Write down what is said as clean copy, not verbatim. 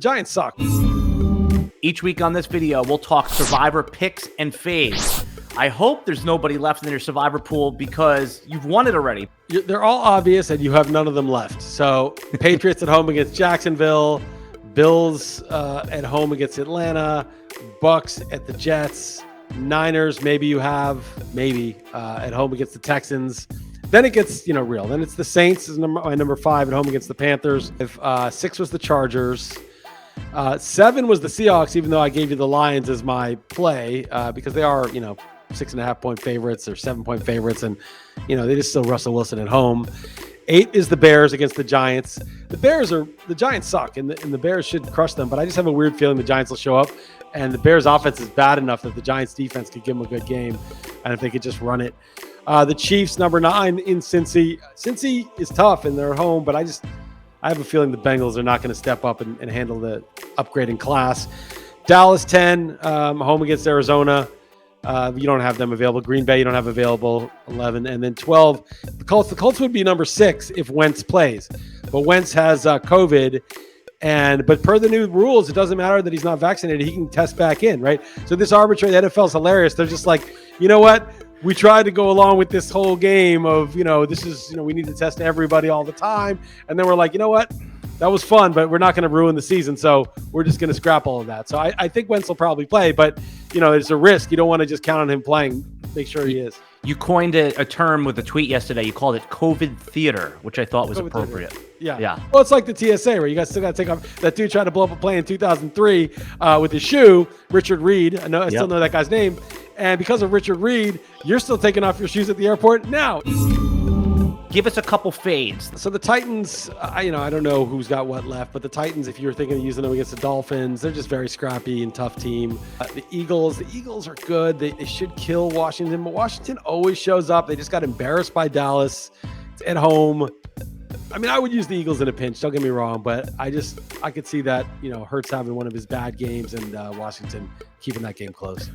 Giants suck. Each week on this video, we'll talk Survivor picks and fades. I hope there's nobody left in your Survivor pool because you've won it already. They're all obvious, and you have none of them left. So Patriots at home against Jacksonville, Bills at home against Atlanta, Bucks at the Jets, Niners maybe you have, at home against the Texans. Then it gets, real. Then it's the Saints is my number 5 at home against the Panthers. If 6 was the Chargers. 7 was the Seahawks, even though I gave you the Lions as my play because they are, 6.5 point favorites or 7 point favorites. And, they just still Russell Wilson at home. 8 is the Bears against the Giants. The Giants suck and the Bears should crush them. But I just have a weird feeling the Giants will show up and the Bears offense is bad enough that the Giants defense could give them a good game. And if they could just run it. The Chiefs, number 9 in Cincy. Cincy is tough and they're home, but I have a feeling the Bengals are not going to step up and handle the upgrading class. Dallas 10, home against Arizona. You don't have them available. Green Bay, you don't have available. 11. And then 12, the Colts. The Colts would be number 6 if Wentz plays. But Wentz has COVID. But per the new rules, it doesn't matter that he's not vaccinated. He can test back in, right? So this arbitrary, the NFL is hilarious. They're just like, you know what? We tried to go along with this whole game of, this is, we need to test everybody all the time. And then we're like, you know what? That was fun, but we're not going to ruin the season. So we're just going to scrap all of that. So I think Wentz will probably play, but, there's a risk. You don't want to just count on him playing. Make sure he is. You coined a term with a tweet yesterday. You called it COVID theater, which I thought was COVID appropriate. Theater. Yeah. Yeah. Well, it's like the TSA where you guys still got to take off. That dude tried to blow up a plane in 2003 with his shoe, Richard Reed. I still know that guy's name. And because of Richard Reed, you're still taking off your shoes at the airport now. Give us a couple fades. So the Titans, I don't know who's got what left, but the Titans, if you're thinking of using them against the Dolphins, they're just very scrappy and tough team. The Eagles are good. They should kill Washington, but Washington always shows up. They just got embarrassed by Dallas. It's at home. I would use the Eagles in a pinch. Don't get me wrong, but I could see that, Hurts having one of his bad games and Washington keeping that game close.